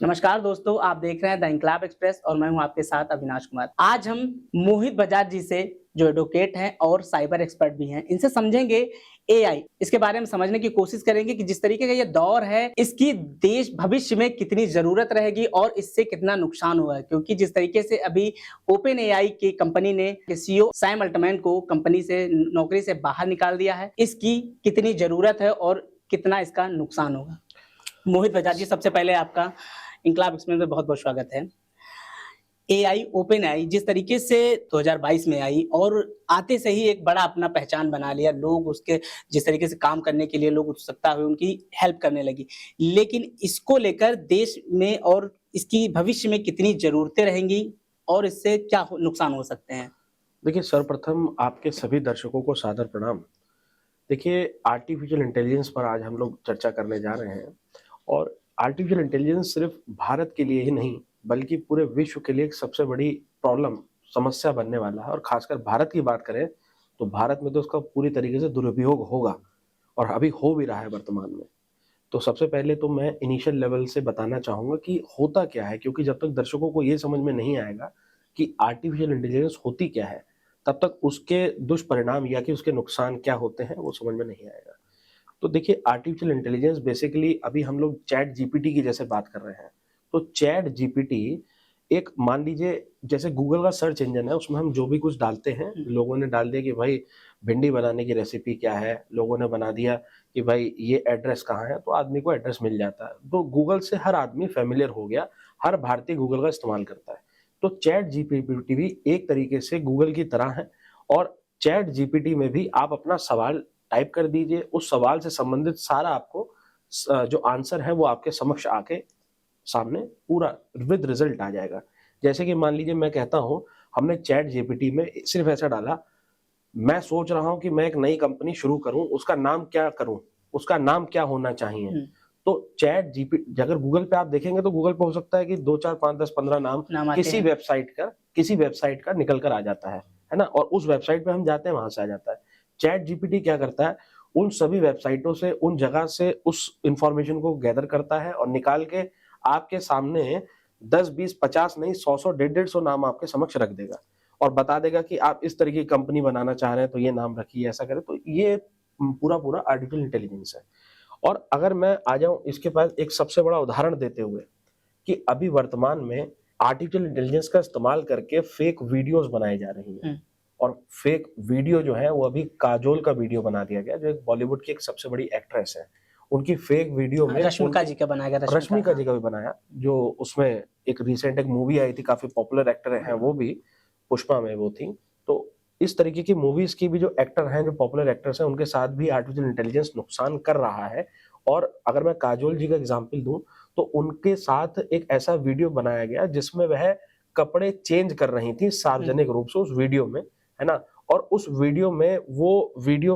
नमस्कार दोस्तों, आप देख रहे हैं द इंकलाब एक्सप्रेस और मैं हूं आपके साथ अविनाश कुमार। आज हम मोहित बजाज जी से, जो एडवोकेट हैं और साइबर एक्सपर्ट भी हैं, इनसे समझेंगे एआई। इसके बारे में समझने की कोशिश करेंगे कि जिस तरीके का ये दौर है, इसकी देश भविष्य में कितनी जरूरत रहेगी और इससे कितना नुकसान हुआ है। क्योंकि जिस तरीके से अभी ओपन एआई की कंपनी ने सीईओ सैम अल्टमैन को कंपनी से नौकरी से बाहर निकाल दिया है, इसकी कितनी जरूरत है और कितना इसका नुकसान होगा। मोहित बजाज जी, सबसे पहले आपका इंकलाब एक्सप्रेस में बहुत-बहुत स्वागत है। एआई, ओपन एआई जिस तरीके से 2022 में आई और आते से ही एक बड़ा अपना पहचान बना लिया। लोग उसके जिस तरीके से काम करने के लिए लोग उत्सुकता हुई, उनकी हेल्प करने लगी। लेकिन इसको लेकर देश में और इसकी भविष्य में कितनी ज़रूरतें रहेंगी और इससे क्या नुकसान हो सकते हैं? देखिए, सर्वप्रथम आपके सभी दर्शकों को सादर प्रणाम। देखिए, आर्टिफिशियल इंटेलिजेंस पर आज हम लोग चर्चा करने जा रहे हैं और आर्टिफिशियल इंटेलिजेंस सिर्फ भारत के लिए ही नहीं, बल्कि पूरे विश्व के लिए एक सबसे बड़ी समस्या बनने वाला है। और खासकर भारत की बात करें, तो भारत में तो उसका पूरी तरीके से दुरुपयोग होगा और अभी हो भी रहा है वर्तमान में। तो सबसे पहले तो मैं इनिशियल लेवल से बताना चाहूँगा कि होता क्या है, क्योंकि जब तक दर्शकों को ये समझ में नहीं आएगा कि आर्टिफिशियल इंटेलिजेंस होती क्या है, तब तक उसके दुष्परिणाम या कि उसके नुकसान क्या होते हैं, वो समझ में नहीं आएगा। तो देखिए, आर्टिफिशियल इंटेलिजेंस बेसिकली अभी हम लोग चैट जीपीटी की जैसे बात कर रहे हैं। तो चैट जीपीटी एक, मान लीजिए, जैसे गूगल का सर्च इंजन है, उसमें हम जो भी कुछ डालते हैं, लोगों ने डाल दिया कि भाई भिंडी बनाने की रेसिपी क्या है, लोगों ने बना दिया कि भाई ये एड्रेस कहाँ है, तो आदमी को एड्रेस मिल जाता है। तो गूगल से हर आदमी फेमिलियर हो गया, हर भारतीय गूगल का इस्तेमाल करता है। तो चैट जीपीटी भी एक तरीके से गूगल की तरह है और चैट जीपीटी में भी आप अपना सवाल टाइप कर दीजिए, उस सवाल से संबंधित सारा आपको जो आंसर है वो आपके समक्ष आके सामने पूरा विद रिजल्ट आ जाएगा। जैसे कि मान लीजिए मैं कहता हूँ, हमने चैट जीपीटी में सिर्फ ऐसा डाला, मैं सोच रहा हूँ कि मैं एक नई कंपनी शुरू करूँ, उसका नाम क्या करूँ? उसका नाम क्या होना चाहिए? तो चैट जीपी अगर गूगल पे आप देखेंगे तो गूगल पे हो सकता है कि 2, 4, 5, 10, 15 नाम नाम आते हैं। किसी वेबसाइट का निकल कर आ जाता है ना? और उस वेबसाइट पे हम जाते हैं, वहां से आ जाता है। चैट जीपीटी क्या करता है, उन सभी वेबसाइटों से, उन जगह से उस इंफॉर्मेशन को गैदर करता है और निकाल के आपके सामने 10, 20, 50 नहीं, 100, 150 नाम आपके समक्ष रख देगा और बता देगा कि आप इस तरह की कंपनी बनाना चाह रहे हैं तो ये नाम रखिए, ऐसा करें। तो ये पूरा आर्टिफिशियल इंटेलिजेंस है। और अगर मैं आ जाऊं इसके पास एक सबसे बड़ा उदाहरण देते हुए, कि अभी वर्तमान में आर्टिफिशियल इंटेलिजेंस का इस्तेमाल करके फेक वीडियोस बनाई जा रही हैं। और फेक वीडियो जो है वो अभी काजोल का वीडियो बना दिया गया, जो एक बॉलीवुड की एक सबसे बड़ी एक्ट्रेस है। उनकी फेक वीडियो में रश्मिका जी का बनाया गया। रश्मिका जी का भी बनाया, जो उसमें एक रिसेंट एक मूवी आई थी, काफी पॉपुलर एक्टर हैं वो भी, पुष्पा में वो थी। तो इस तरीके की मूवीज की भी जो एक्टर हैं, जो पॉपुलर एक्टर्स हैं, उनके साथ भी आर्टिफिशियल इंटेलिजेंस नुकसान कर रहा है। और अगर मैं काजोल जी का एग्जांपल दूं, तो उनके साथ एक ऐसा वीडियो बनाया गया जिसमें वह कपड़े चेंज कर रही थी सार्वजनिक रूप से उस वीडियो में, है ना? और उस वीडियो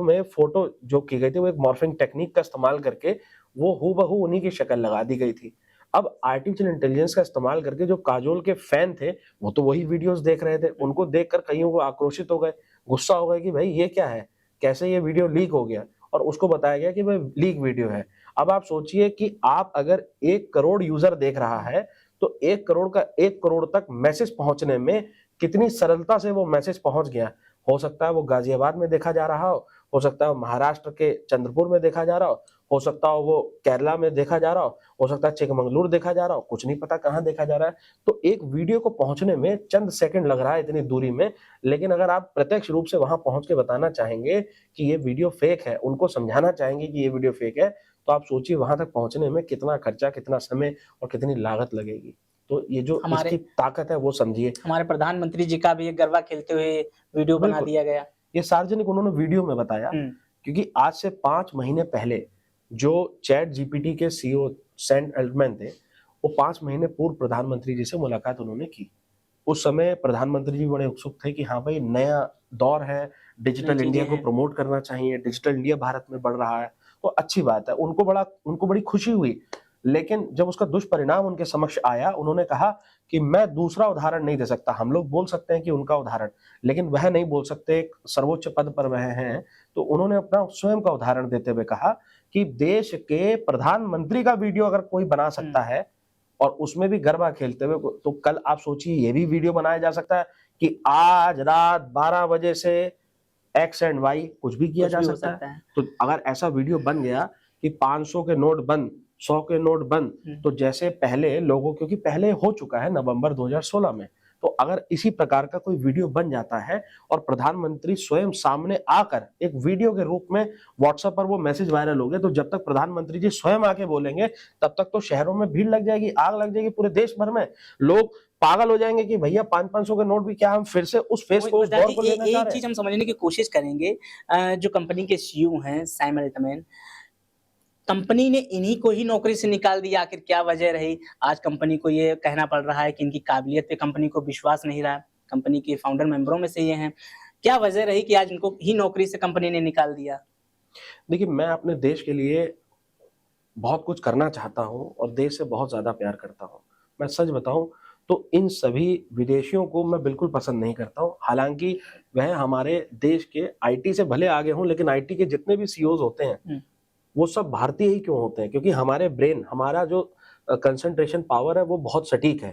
में फोटो जो की गई थी, वो एक मॉर्फिंग टेक्निक का इस्तेमाल करके वो हूबहू उन्हीं की शक्ल लगा दी गई थी। अब आर्टिफिशियल इंटेलिजेंस का इस्तेमाल करके जो काजोल के फैन थे, वो तो वही वीडियोस देख रहे थे, उनको देखकर कईयों को आक्रोशित हो गए, गुस्सा हो गए कि भाई ये क्या है, कैसे ये वीडियो लीक हो गया? और उसको बताया गया कि भाई लीक वीडियो है। अब आप सोचिए कि आप अगर 1 करोड़ यूजर देख रहा है, तो 1 करोड़ का 1 करोड़ तक मैसेज पहुंचने में कितनी सरलता से वो मैसेज पहुंच गया। हो सकता है वो गाजियाबाद में देखा जा रहा हो सकता है महाराष्ट्र के चंद्रपुर में देखा जा रहा हो सकता हो वो केरला में देखा जा रहा हो सकता है चिकमंगलुरु देखा जा रहा हो, कुछ नहीं पता कहाँ देखा जा रहा है। तो एक वीडियो को पहुंचने में चंद सेकंड लग रहा है इतनी दूरी में, लेकिन अगर आप प्रत्यक्ष रूप से वहां पहुंच के बताना चाहेंगे कि ये वीडियो फेक है, उनको समझाना चाहेंगे कि ये वीडियो फेक है, तो आप सोचिए वहां तक पहुंचने में कितना खर्चा, कितना समय और कितनी लागत लगेगी। तो ये जो इसकी हमारे ताकत है वो समझिए। हमारे प्रधानमंत्री जी का भी एक गरबा खेलते हुए वीडियो बना बिल्कुल, दिया गया। ये सार्वजनिक उन्होंने वीडियो में बताया, क्योंकि आज से 5 महीने पहले जो चैट जीपीटी के सीईओ सैम अल्टमैन थे, वो 5 महीने पूर्व प्रधानमंत्री जी से मुलाकात उन्होंने की। उस समय प्रधानमंत्री जी बड़े उत्सुक थे कि हाँ भाई, नया दौर है, नई डिजिटल चीजें इंडिया को हैं। प्रमोट करना चाहिए, डिजिटल इंडिया भारत में बढ़ रहा है, तो अच्छी बात है। उनको बड़ी खुशी हुई। लेकिन जब उसका दुष्परिणाम उनके समक्ष आया, उन्होंने कहा कि मैं दूसरा उदाहरण नहीं दे सकता। हम लोग बोल सकते हैं कि उनका उदाहरण, लेकिन वह नहीं बोल सकते, एक सर्वोच्च पद पर वह हैं। तो उन्होंने अपना स्वयं का उदाहरण देते हुए कहा कि देश के प्रधानमंत्री का वीडियो अगर कोई बना सकता है और उसमें भी गरबा खेलते हुए, तो कल आप सोचिए ये भी वीडियो बनाया जा सकता है कि आज रात 12 बजे से एक्स एंड वाई कुछ भी किया कुछ जा भी हो सकता सकता है। है। तो अगर ऐसा वीडियो बन गया कि 500 के नोट बंद, 100 के नोट बंद, तो जैसे पहले लोगों, क्योंकि पहले हो चुका है नवंबर 2016 में, तो अगर इसी प्रकार का कोई वीडियो बन जाता है और प्रधानमंत्री स्वयं सामने आकर एक वीडियो के रूप में व्हाट्सएप पर वो मैसेज वायरल हो गए, तो जब तक प्रधानमंत्री जी स्वयं आके बोलेंगे तब तक तो शहरों में भीड़ लग जाएगी, आग लग जाएगी पूरे देश भर में। लोग पागल हो जाएंगे कि भैया 500-500 के नोट भी क्या हम फिर से उस फेस को, उस दौर को लेना चाह एक रहे चीज हैं? हम समझने की कोशिश करेंगे। जो कंपनी के सीईओ हैं सैम अल्टमैन, कंपनी ने इन्हीं को ही नौकरी से निकाल दिया, आखिर क्या वजह रही? आज कंपनी को ये कहना पड़ रहा है कि इनकी काबिलियत पे कंपनी को विश्वास नहीं रहा। कंपनी के फाउंडर मेंबरों में से ये हैं। क्या वजह रही कि आज इनको ही नौकरी से कंपनी ने निकाल दिया? देखिए, मैं अपने देश के लिए बहुत कुछ करना चाहता हूँ और देश से बहुत ज़्यादा प्यार करता हूँ। मैं सच बताऊँ तो इन सभी विदेशियों को मैं बिल्कुल पसंद नहीं करता हूँ। हालाँकि वह हमारे देश के आईटी से भले आगे हों, लेकिन आईटी के जितने भी सीईओज़ होते हैं, वो सब भारतीय ही क्यों होते हैं? क्योंकि हमारे ब्रेन, हमारा जो कंसंट्रेशन पावर है वो बहुत सटीक है।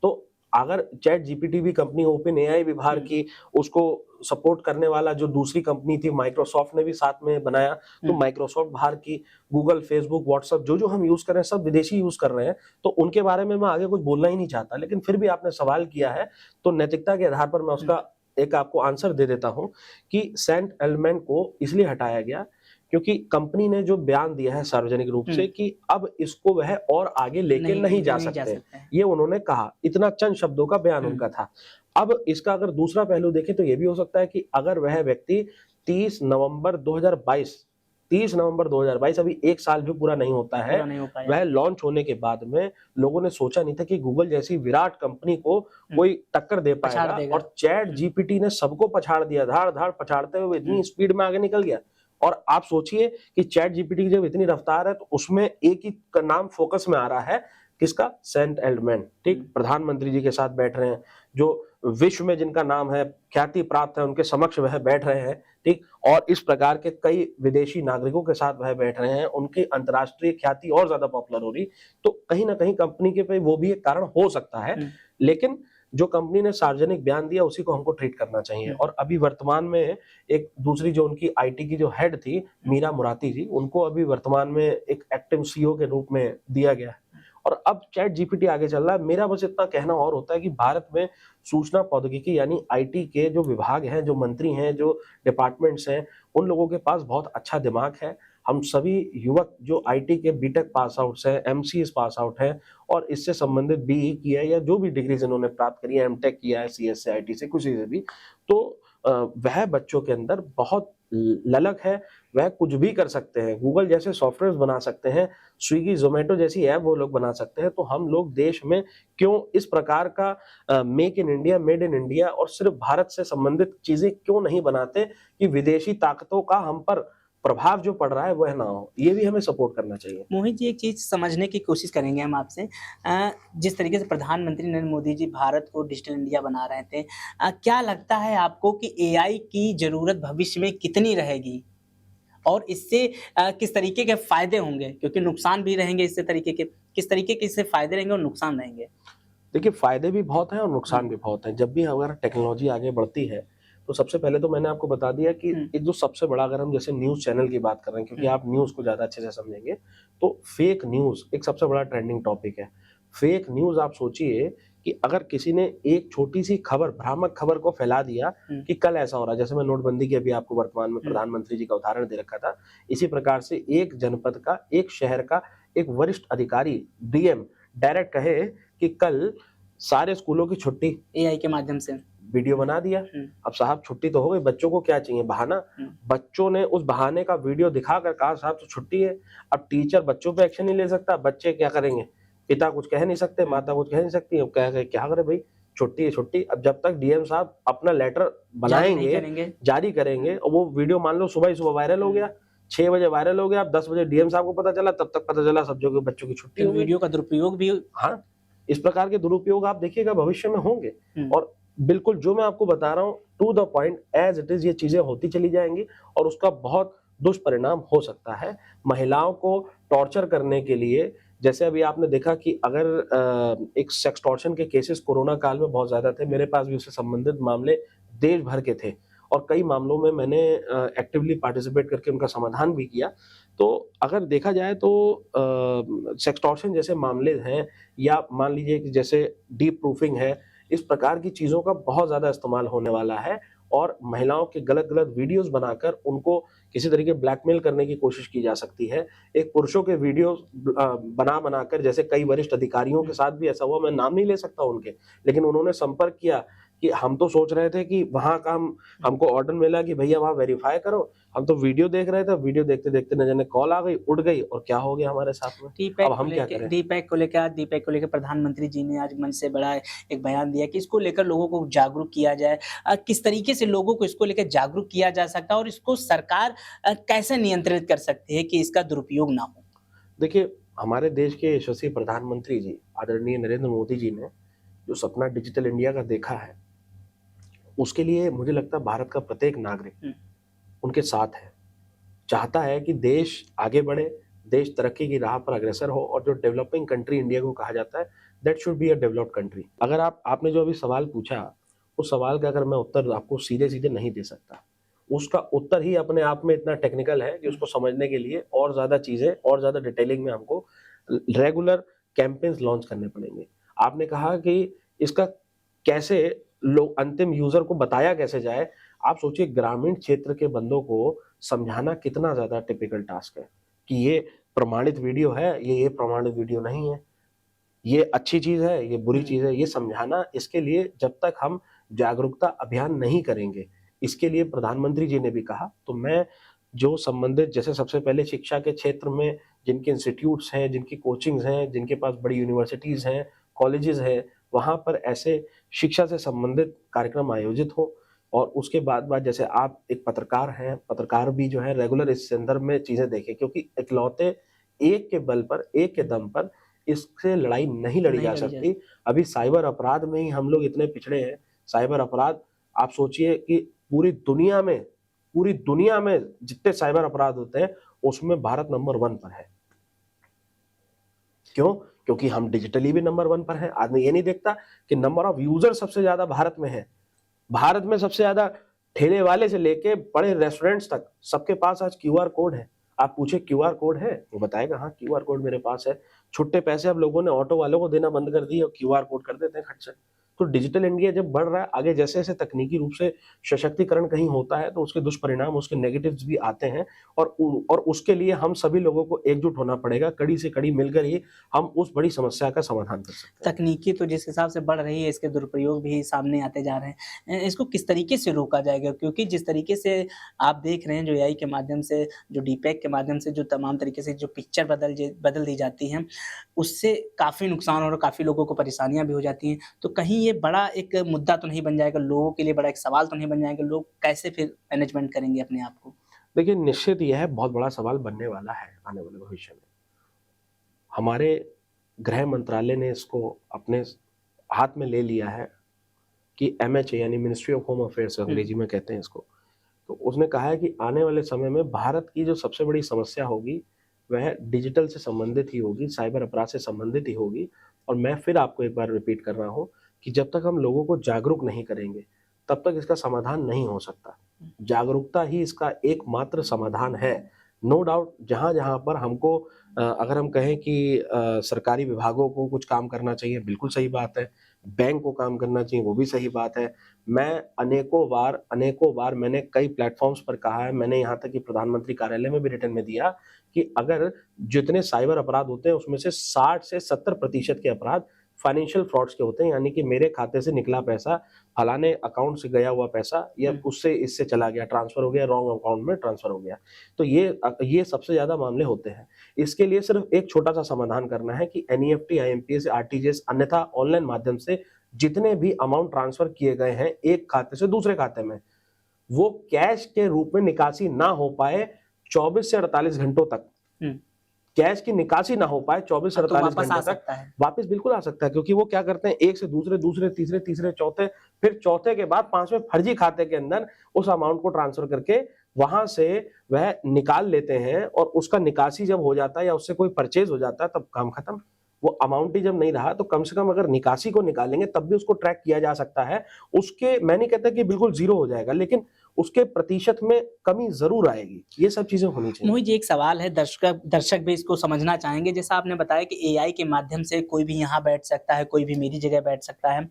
तो अगर चैट जीपीटी भी कंपनी ओपन एआई भी बाहर की, उसको सपोर्ट करने वाला जो दूसरी कंपनी थी माइक्रोसॉफ्ट ने भी साथ में बनाया, तो माइक्रोसॉफ्ट बाहर की, गूगल, फेसबुक, व्हाट्सएप जो हम यूज कर रहे हैं सब विदेशी यूज कर रहे हैं, तो उनके बारे में मैं आगे कुछ बोलना ही नहीं चाहता। लेकिन फिर भी आपने सवाल किया है तो नैतिकता के आधार पर मैं उसका एक आपको आंसर दे देता हूं कि सेंट एल्टमैन को इसलिए हटाया गया क्योंकि कंपनी ने जो बयान दिया है सार्वजनिक रूप से कि अब इसको वह और आगे लेके नहीं जा सकते, ये उन्होंने कहा। इतना चंद शब्दों का बयान उनका था। अब इसका अगर दूसरा पहलू देखें तो ये भी हो सकता है कि अगर वह व्यक्ति 30 नवंबर 2022 अभी 1 साल भी पूरा नहीं होता है, वह लॉन्च होने के बाद में लोगों ने सोचा नहीं था कि गूगल जैसी विराट कंपनी को कोई टक्कर दे पाएगा, और चैट जीपीटी ने सबको पछाड़ दिया, धाड़ धाड़ पछाड़ते हुए इतनी स्पीड में आगे निकल गया। और आप सोचिए कि चैट जीपीटी की जब इतनी रफ्तार है तो उसमें एक ही का नाम फोकस में आ रहा है, किसका? Sam Altman. ठीक, प्रधानमंत्री जी के साथ बैठ रहे हैं, जो विश्व में जिनका नाम है, ख्याति प्राप्त है, उनके समक्ष वह बैठ रहे हैं। ठीक, और इस प्रकार के कई विदेशी नागरिकों के साथ वह बैठ रहे हैं, उनकी अंतर्राष्ट्रीय ख्याति और ज्यादा पॉपुलर हो रही, तो कहीं ना कहीं कंपनी के पे वो भी एक कारण हो सकता है। लेकिन जो कंपनी ने सार्वजनिक बयान दिया उसी को हमको ट्रीट करना चाहिए। और अभी वर्तमान में एक दूसरी जो उनकी आईटी की जो हेड थी मीरा मुराती जी, उनको अभी वर्तमान में एक एक्टिव सीईओ के रूप में दिया गया है। और अब चैट जीपीटी आगे चल रहा है। मेरा बस इतना कहना और होता है कि भारत में सूचना प्रौद्योगिकी यानी आईटी के जो विभाग हैं, जो मंत्री हैं, जो डिपार्टमेंट्स हैं, उन लोगों के पास बहुत अच्छा दिमाग है। हम सभी युवक जो आईटी के बीटेक पास आउट्स हैं, एमसीएस पास आउट हैं और इससे संबंधित बीई किया है या जो भी डिग्रीज इन्होंने प्राप्त करी है, एमटेक किया है सीएस से, आईटी से, किसी से भी, तो वह बच्चों के अंदर बहुत ललक है, वह कुछ भी कर सकते हैं। गूगल जैसे सॉफ्टवेयर बना सकते हैं, स्विगी, जोमेटो जैसी ऐप वो लोग बना सकते हैं, तो हम लोग देश में क्यों इस प्रकार का make in India, made in India और सिर्फ भारत से संबंधित चीजें क्यों नहीं बनाते कि विदेशी ताकतों का हम पर प्रभाव जो पड़ रहा है वह ना हो। ये भी हमें सपोर्ट करना चाहिए। मोहित जी, एक चीज समझने की कोशिश करेंगे हम आपसे। जिस तरीके से प्रधानमंत्री नरेंद्र मोदी जी भारत को डिजिटल इंडिया बना रहे थे, क्या लगता है आपको कि एआई की जरूरत भविष्य में कितनी रहेगी और इससे किस तरीके के फायदे होंगे? क्योंकि नुकसान भी रहेंगे इससे तरीके के, किस तरीके के इससे फायदे रहेंगे और नुकसान रहेंगे? देखिए, फायदे भी बहुत हैं और नुकसान भी बहुत हैं। जब भी अगर टेक्नोलॉजी आगे बढ़ती है तो सबसे पहले तो मैंने आपको बता दिया कि एक जो सबसे बड़ा, अगर हम जैसे न्यूज चैनल की बात कर रहे हैं, क्योंकि आप न्यूज को ज्यादा अच्छे से समझेंगे, तो फेक न्यूज एक सबसे बड़ा ट्रेंडिंग टॉपिक है। फेक न्यूज, आप सोचिए कि अगर किसी ने एक छोटी सी खबर, भ्रामक खबर को फैला दिया कि कल ऐसा हो रहा है, जैसे मैं नोटबंदी की अभी आपको वर्तमान में प्रधानमंत्री जी का उदाहरण दे रखा था, इसी प्रकार से एक जनपद का, एक शहर का एक वरिष्ठ अधिकारी, डीएम, डायरेक्ट कहे कि कल सारे स्कूलों की छुट्टी, एआई के माध्यम से वीडियो बना दिया। अब साहब छुट्टी तो हो गई, बच्चों को क्या चाहिए? बहाना। बच्चों ने उस बहाने का वीडियो दिखाकर कहा साहब तो छुट्टी है। अब टीचर बच्चों पे एक्शन नहीं ले सकता, बच्चे क्या करेंगे? पिता कुछ कह नहीं सकते, माता कुछ कह नहीं सकती, अब क्या करे भाई, छुट्टी है छुट्टी। अब जब तक डीएम साहब अपना लेटर बनाएंगे, जारी करेंगे, और वो वीडियो मान लो सुबह ही सुबह वायरल हो गया, 6 बजे वायरल हो गया, अब 10 बजे डीएम साहब को पता चला, तब तक पता चला सब जगह बच्चों की छुट्टी हो गई। वीडियो का दुरुपयोग भी, हाँ, इस प्रकार के दुरुपयोग आप देखिएगा भविष्य में होंगे। और बिल्कुल जो मैं आपको बता रहा हूँ to the point as it is, ये चीजें होती चली जाएंगी और उसका बहुत दुष्परिणाम हो सकता है। महिलाओं को टॉर्चर करने के लिए जैसे अभी आपने देखा कि अगर एक सेक्सटॉर्शन के केसेस कोरोना काल में बहुत ज्यादा थे, मेरे पास भी उससे संबंधित मामले देश भर के थे और कई मामलों में मैंने एक्टिवली पार्टिसिपेट करके उनका समाधान भी किया। तो अगर देखा जाए तो सेक्सटॉर्शन जैसे मामले हैं या मान लीजिए कि जैसे डीप प्रूफिंग है, इस प्रकार की चीजों का बहुत ज्यादा इस्तेमाल होने वाला है और महिलाओं के गलत गलत वीडियोस बनाकर उनको किसी तरीके ब्लैकमेल करने की कोशिश की जा सकती है। एक पुरुषों के वीडियो बना बनाकर, जैसे कई वरिष्ठ अधिकारियों के साथ भी ऐसा हुआ, मैं नाम नहीं ले सकता उनके, लेकिन उन्होंने संपर्क किया कि हम तो सोच रहे थे कि वहां का हमको ऑर्डर मिला कि भैया वहां वेरीफाई करो, हम तो वीडियो देख रहे थे, वीडियो देखते देखते न जाने कॉल आ गई, उड़ गई और क्या हो गया हमारे साथ में। अब हम क्या करें? डीपैक को लेकर प्रधानमंत्री जी ने आज मंच से बड़ा एक बयान दिया कि इसको लेकर लोगों को जागरूक किया जाए। किस तरीके से लोगों को इसको लेकर जागरूक किया जा सकता है और इसको सरकार कैसे नियंत्रित कर सकती है कि इसका दुरुपयोग ना हो? देखिए, हमारे देश के यशस्वी प्रधानमंत्री जी आदरणीय नरेंद्र मोदी जी ने जो सपना डिजिटल इंडिया का देखा है, उसके लिए मुझे लगता है भारत का प्रत्येक नागरिक उनके साथ है, चाहता है कि देश आगे बढ़े, देश तरक्की की राह पर अग्रसर हो और जो डेवलपिंग कंट्री इंडिया को कहा जाता है, that should be a developed country. अगर आपने जो अभी सवाल पूछा, उस सवाल का अगर मैं उत्तर आपको सीधे सीधे नहीं दे सकता, उसका उत्तर ही अपने आप में इतना टेक्निकल है कि उसको समझने के लिए और ज्यादा चीजें और ज्यादा डिटेलिंग में हमको रेगुलर कैंपेन्स लॉन्च करने पड़ेंगे। आपने कहा कि इसका कैसे लोग अंतिम यूजर को बताया कैसे जाए। आप सोचिए, ग्रामीण क्षेत्र के बंदों को समझाना कितना ज्यादा टिपिकल टास्क है कि ये प्रमाणित वीडियो है, ये प्रमाणित वीडियो नहीं है, ये अच्छी चीज है, ये बुरी चीज है, ये समझाना। इसके लिए जब तक हम जागरूकता अभियान नहीं करेंगे, इसके लिए प्रधानमंत्री जी ने भी कहा, तो मैं जो संबंधित, जैसे सबसे पहले शिक्षा के क्षेत्र में जिनके इंस्टीट्यूट्स हैं, जिनकी कोचिंग्स हैं, जिनके पास बड़ी यूनिवर्सिटीज हैं, कॉलेजेस हैं, वहां पर ऐसे शिक्षा से संबंधित कार्यक्रम आयोजित हो। और उसके बाद जैसे आप एक पत्रकार हैं, पत्रकार भी जो है रेगुलर इस संदर्भ में चीजें देखें, क्योंकि इकलौते एक के बल पर, एक के दम पर इससे लड़ाई नहीं लड़ी जा सकती। अभी साइबर अपराध में ही हम लोग इतने पिछड़े हैं। साइबर अपराध, आप सोचिए कि पूरी दुनिया में जितने साइबर अपराध होते हैं उसमें भारत नंबर 1 पर है। क्यों? क्योंकि हम डिजिटली भी नंबर 1 पर हैं। आदमी ये नहीं देखता कि नंबर ऑफ यूजर सबसे ज्यादा भारत में है। भारत में सबसे ज्यादा ठेले वाले से लेके बड़े रेस्टोरेंट्स तक सबके पास आज क्यूआर कोड है। आप पूछे क्यूआर कोड है, वो बताएगा हाँ क्यूआर कोड मेरे पास है। छुट्टे पैसे अब लोगों ने ऑटो वालों को देना बंद कर दिए और क्यूआर कोड कर देते हैं खट से। तो डिजिटल इंडिया जब बढ़ रहा है आगे, जैसे जैसे तकनीकी रूप से सशक्तिकरण कहीं होता है तो उसके दुष्परिणाम, उसके नेगेटिव्स भी आते हैं। और उसके लिए हम सभी लोगों को एकजुट होना पड़ेगा। कड़ी से कड़ी मिलकर ही हम उस बड़ी समस्या का समाधान कर सकते हैं। तकनीकी तो जिस हिसाब से बढ़ रही है, इसके दुरुपयोग भी सामने आते जा रहे हैं। इसको किस तरीके से रोका जाएगा? क्योंकि जिस तरीके से आप देख रहे हैं, जो एआई के माध्यम से, जो डीपैक के माध्यम से जो तमाम तरीके से जो पिक्चर बदल दी जाती हैं, उससे काफ़ी नुकसान और काफ़ी लोगों को परेशानियाँ भी हो जाती हैं। तो कहीं ये बड़ा एक मुद्दा तो नहीं बन जाएगा, लोगों के लिए बड़ा एक सवाल तो नहीं बन जाएगा? लोग कैसे फिर मैनेजमेंट करेंगे अपने आप को? देखिए, निश्चित यह बहुत बड़ा सवाल बनने वाला है आने वाले भविष्य में। हमारे गृह मंत्रालय ने इसको अपने हाथ में ले लिया है कि MHA यानी मिनिस्ट्री ऑफ होम अफेयर्स अंग्रेजी में कहते हैं इसको। तो उसने कहा है कि आने वाले समय में भारत की जो सबसे बड़ी समस्या होगी वह डिजिटल से संबंधित ही होगी, साइबर अपराध से संबंधित ही होगी। और मैं फिर आपको एक बार रिपीट कर रहा हूँ कि जब तक हम लोगों को जागरूक नहीं करेंगे तब तक इसका समाधान नहीं हो सकता। जागरूकता ही इसका एकमात्र समाधान है। नो डाउट, जहाँ जहाँ पर हमको अगर हम कहें कि सरकारी विभागों को कुछ काम करना चाहिए, बिल्कुल सही बात है। बैंक को काम करना चाहिए, वो भी सही बात है। मैं अनेकों बार मैंने कई प्लेटफॉर्म्स पर कहा है, मैंने यहाँ तक कि प्रधानमंत्री कार्यालय में भी रिटर्न में दिया कि अगर जितने साइबर अपराध होते हैं उसमें से 60 से 70% के अपराध फाइनेंशियल फ्रॉड्स के होते हैं, यानी कि मेरे खाते से निकला पैसा, फलाने अकाउंट से गया हुआ पैसा या उससे इससे चला गया, ट्रांसफर हो गया, रॉन्ग अकाउंट में ट्रांसफर हो गया। तो ये सबसे ज्यादा मामले होते हैं। इसके लिए सिर्फ एक छोटा सा समाधान करना है कि NEFT, IMPS, RTGS अन्यथा ऑनलाइन माध्यम से जितने भी अमाउंट ट्रांसफर किए गए हैं एक खाते से दूसरे खाते में, वो कैश के रूप में निकासी ना हो पाए 24 से 48 घंटों तक। कैश की निकासी ना हो पाए 24 से 48 घंटे तक वापस बिल्कुल आ सकता है। क्योंकि वो क्या करते हैं, एक से दूसरे, तीसरे, चौथे, फिर चौथे के बाद 5वें फर्जी खाते के अंदर उस अमाउंट को ट्रांसफर करके वहां से वह निकाल लेते हैं और उसका निकासी जब हो जाता है या उससे कोई परचेज हो जाता है तब काम खत्म। वो अमाउंट ही जब नहीं रहा तो कम से कम अगर निकासी को निकालेंगे तब भी उसको ट्रैक किया जा सकता है। उसके मैं नहीं कहता कि बिल्कुल जीरो हो जाएगा, लेकिन उसके प्रतिशत में कमी जरूर आएगी। ये सब चीजें होनी चाहिए। मोहित जी, एक सवाल है, दर्शक दर्शक भी इसको समझना चाहेंगे। जैसा आपने बताया कि एआई के माध्यम से कोई भी यहाँ बैठ सकता है, कोई भी मेरी जगह बैठ सकता है।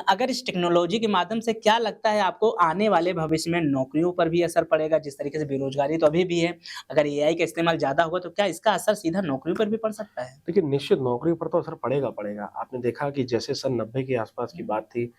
अगर इस टेक्नोलॉजी के माध्यम से क्या लगता है आपको आने वाले भविष्य में नौकरियों पर भी असर पड़ेगा? जिस तरीके से बेरोजगारी तो अभी भी है, अगर एआई का इस्तेमाल ज़्यादा होगा तो क्या इसका असर सीधा नौकरियों पर भी पड़ सकता है? देखिए, निश्चित नौकरी पर तो असर पड़ेगा पड़ेगा। आपने देखा कि जैसे सन 90 के आसपास की बात थी,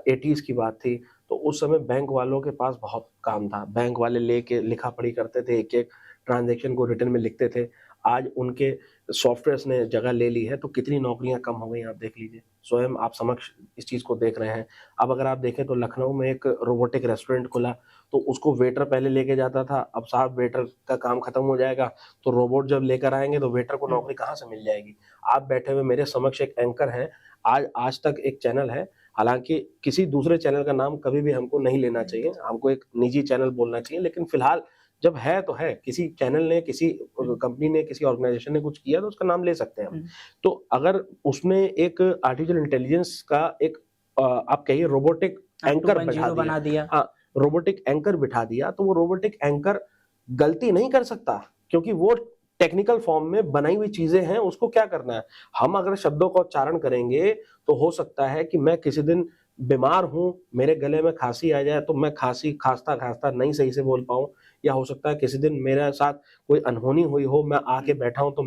80s की बात थी, तो उस समय बैंक वालों के पास बहुत काम था। बैंक वाले लेके लिखा-पढ़ी करते थे, एक-एक ट्रांज़ैक्शन को रिटन में लिखते थे। आज उनके सॉफ्टवेयर्स ने जगह ले ली है, तो कितनी नौकरियाँ कम हो गई हैं, आप देख लीजिए। स्वयं आप समक्ष इस चीज़ को देख रहे हैं। अब अगर आप देखें तो लखनऊ में एक रोबोटिक रेस्टोरेंट खुला, तो उसको वेटर पहले लेके जाता था, अब साहब वेटर का काम खत्म हो जाएगा, तो रोबोट जब लेकर आएँगे तो वेटर को नौकरी कहाँ से मिल जाएगी? आप बैठे हुए मेरे समक्ष एक एंकर हैं, आज तक एक चैनल है, हालाँकि किसी दूसरे चैनल का नाम कभी भी हमको नहीं लेना चाहिए, हमको एक निजी चैनल बोलना चाहिए, लेकिन फिलहाल जब है तो है, किसी चैनल ने, किसी कंपनी ने, किसी ऑर्गेनाइजेशन ने कुछ किया तो उसका नाम ले सकते हैं हम। तो अगर उसने एक आर्टिफिशियल इंटेलिजेंस का एक आप कहिए रोबोटिक एंकर बैठा 2.0 बना दिया। हाँ, रोबोटिक एंकर बिठा दिया, तो वो रोबोटिक एंकर गलती नहीं कर सकता, क्योंकि वो टेक्निकल फॉर्म में बनाई हुई चीज़ें हैं, उसको क्या करना है? हम अगर शब्दों का उच्चारण करेंगे, तो हो सकता है कि मैं किसी दिन बीमार हूँ, मेरे गले में खाँसी आ जाए, तो मैं खाँसी खाँसता-खाँसता नहीं सही से बोल पाऊँ, या हो सकता है किसी दिन मेरे साथ कोई अनहोनी हुई हो, मैं आके बैठा हूँ, तो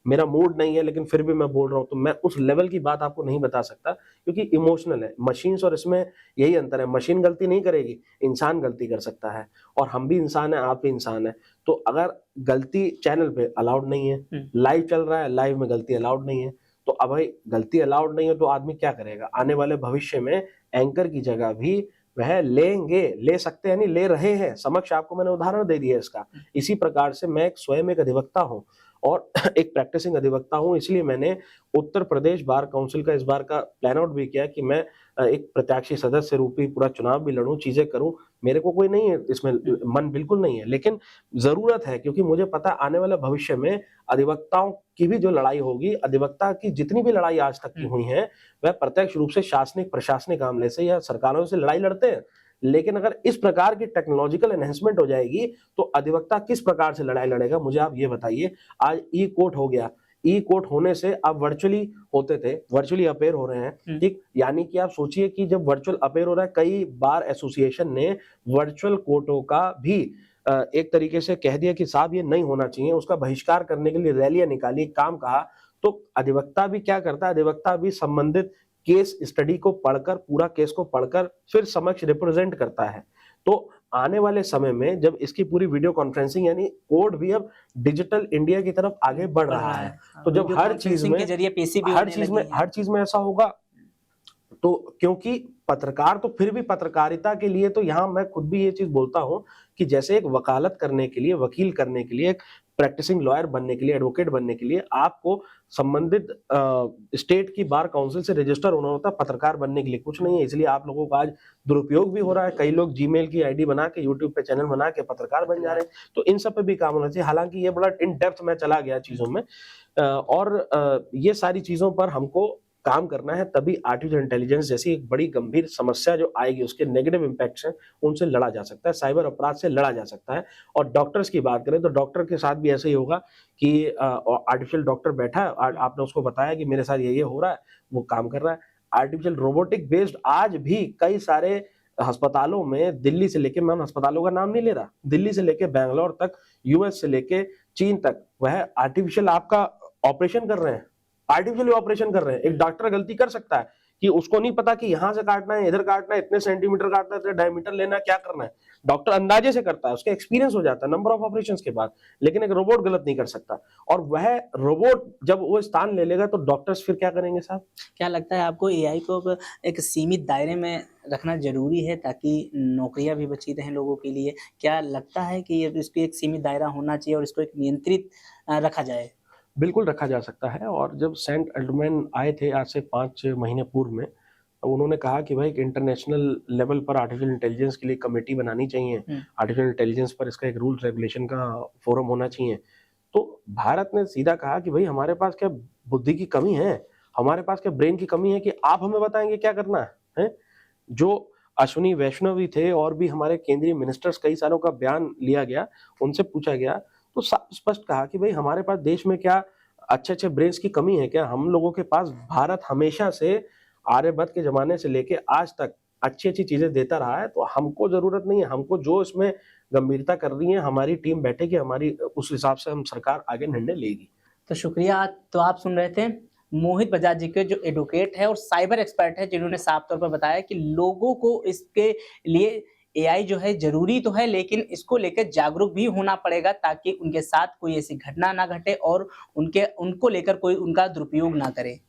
मेरा मूड नहीं है, लेकिन फिर भी मैं बोल रहा हूँ, तो मैं उस लेवल की बात आपको नहीं बता सकता, क्योंकि इमोशनल है। मशीन्स और इसमें यही अंतर है, मशीन गलती नहीं करेगी, इंसान गलती कर सकता है, और हम भी इंसान हैं, आप भी इंसान हैं। तो अगर गलती चैनल पे अलाउड नहीं है, लाइव चल रहा है, लाइव में गलती अलाउड नहीं है, तो अब भाई गलती अलाउड नहीं है तो आदमी क्या करेगा? आने वाले भविष्य में एंकर की जगह भी वह लेंगे, ले सकते हैं, नहीं ले रहे हैं। समक्ष आपको मैंने उदाहरण दे दिया इसका। इसी प्रकार से मैं स्वयं एक अधिवक्ता हूँ और एक प्रैक्टिसिंग अधिवक्ता हूँ, इसलिए मैंने उत्तर प्रदेश बार काउंसिल का इस बार का प्लान आउट भी किया कि मैं एक प्रत्याशी सदस्य रूपी पूरा चुनाव भी लड़ूँ, चीज़ें करूँ। मेरे को कोई नहीं है इसमें मन बिल्कुल नहीं है, लेकिन ज़रूरत है, क्योंकि मुझे पता है आने वाले भविष्य में अधिवक्ताओं की भी जो लड़ाई होगी, अधिवक्ता की जितनी भी लड़ाई आज तक की हुई हैं, वह प्रत्यक्ष रूप से शासनिक, प्रशासनिक आमले से या सरकारों से लड़ाई लड़ते हैं। लेकिन अगर इस प्रकार की टेक्नोलॉजिकल एनहांसमेंट हो जाएगी, तो अधिवक्ता किस प्रकार से लड़ाई लड़ेगा? मुझे आप ये बताइए। आज ई कोर्ट हो गया, ई कोर्ट होने से अब वर्चुअली होते थे, वर्चुअली अपेयर हो रहे हैं, ठीक? यानी कि आप सोचिए कि जब वर्चुअल अपेयर हो रहा है, कई बार एसोसिएशन ने वर्चुअल कोर्टों का भी एक तरीके से कह दिया कि साहब ये नहीं होना चाहिए, उसका बहिष्कार करने के लिए रैलियां निकाली, काम कहा। तो अधिवक्ता भी क्या करता है? अधिवक्ता भी संबंधित केस स्टडी को पढ़कर, पूरा केस को पढ़कर फिर समक्ष रिप्रेजेंट करता है। तो आने वाले समय में जब इसकी पूरी वीडियो कॉन्फ्रेंसिंग यानी कोर्ट भी अब डिजिटल इंडिया की तरफ आगे बढ़ रहा है, तो जब हर चीज में, के जरिए पेशी भी हर चीज में ऐसा होगा, तो क्योंकि पत्रकार तो फिर भी पत्रकारिता के लिए, तो यहाँ मैं खुद भी ये चीज बोलता हूँ कि जैसे एक वकालत करने के लिए, वकील करने के लिए, एक प्रैक्टिसिंग लॉयर बनने के लिए, एडवोकेट बनने के लिए आपको संबंधित स्टेट की बार काउंसिल से रजिस्टर होना होता है, पत्रकार बनने के लिए कुछ नहीं है। इसलिए आप लोगों का आज दुरुपयोग भी हो रहा है, कई लोग जीमेल की आईडी बना के, यूट्यूब पे चैनल बना के पत्रकार बन जा रहे हैं। तो इन सब पे भी काम होना चाहिए। हालांकि ये बड़ा इन डेप्थ में चला गया चीजों में, और ये सारी चीजों पर हमको काम करना है, तभी आर्टिफिशियल इंटेलिजेंस जैसी एक बड़ी गंभीर समस्या जो आएगी, उसके नेगेटिव इम्पैक्ट्स हैं, उनसे लड़ा जा सकता है, साइबर अपराध से लड़ा जा सकता है। और डॉक्टर्स की बात करें तो डॉक्टर के साथ भी ऐसे ही होगा कि आर्टिफिशियल डॉक्टर बैठा है, आपने उसको बताया कि मेरे साथ ये हो रहा है, वो काम कर रहा है। आर्टिफिशियल रोबोटिक बेस्ड आज भी कई सारे अस्पतालों में, दिल्ली से लेके, मैं अस्पतालों का नाम नहीं ले रहा, दिल्ली से लेके बैंगलोर तक, यूएस से लेके चीन तक, वह आर्टिफिशियल आपका ऑपरेशन कर रहे हैं, आर्टिफिशियली ऑपरेशन कर रहे हैं। एक डॉक्टर गलती कर सकता है कि उसको नहीं पता कि यहां से काटना है, इधर काटना है, इतने सेंटीमीटर काटना है, इतने डायमीटर लेना है, क्या करना है। डॉक्टर अंदाजे से करता है, उसका एक्सपीरियंस हो जाता है नंबर ऑफ ऑपरेशंस के बाद, लेकिन एक रोबोट गलत नहीं कर सकता। और वह रोबोट जब वो स्थान ले लेगा तो डॉक्टर्स फिर क्या करेंगे साहब? क्या लगता है आपको एआई को अब एक सीमित दायरे में रखना ज़रूरी है ताकि नौकरियाँ भी बची रहें लोगों के लिए? क्या लगता है कि ये इसको एक सीमित दायरा होना चाहिए और इसको एक नियंत्रित रखा जाए? बिल्कुल रखा जा सकता है। और जब सेंट अल्टमैन आए थे आज से 5 महीने पूर्व में, अब उन्होंने कहा कि भाई एक इंटरनेशनल लेवल पर आर्टिफिशियल इंटेलिजेंस के लिए कमेटी बनानी चाहिए, आर्टिफिशियल इंटेलिजेंस पर इसका एक रूल रेगुलेशन का फोरम होना चाहिए। तो भारत ने सीधा कहा कि भाई हमारे पास क्या बुद्धि की कमी है, हमारे पास क्या ब्रेन की कमी है कि आप हमें बताएंगे क्या करना है? जो अश्विनी वैष्णवी थे और भी हमारे केंद्रीय मिनिस्टर्स, कई सारों का बयान लिया गया, उनसे पूछा गया तो स्पष्ट कहा कि भाई हमारे पास देश में क्या अच्छे अच्छे ब्रेन्स की कमी है क्या? हम लोगों के पास भारत हमेशा से आर्यभट्ट के जमाने से लेके आज तक अच्छी अच्छी चीजें देता रहा है, तो हमको जरूरत नहीं है। हमको जो इसमें गंभीरता कर रही है, हमारी टीम बैठेगी, हमारी उस हिसाब से हम सरकार आगे निर्णय लेगी। तो शुक्रिया। तो आप सुन रहे थे मोहित बजाज जी के, जो एडवोकेट है और साइबर एक्सपर्ट है, जिन्होंने साफ तौर पर बताया कि लोगों को इसके लिए एआई जो है जरूरी तो है, लेकिन इसको लेकर जागरूक भी होना पड़ेगा ताकि उनके साथ कोई ऐसी घटना ना घटे और उनको लेकर कोई उनका दुरुपयोग ना करे।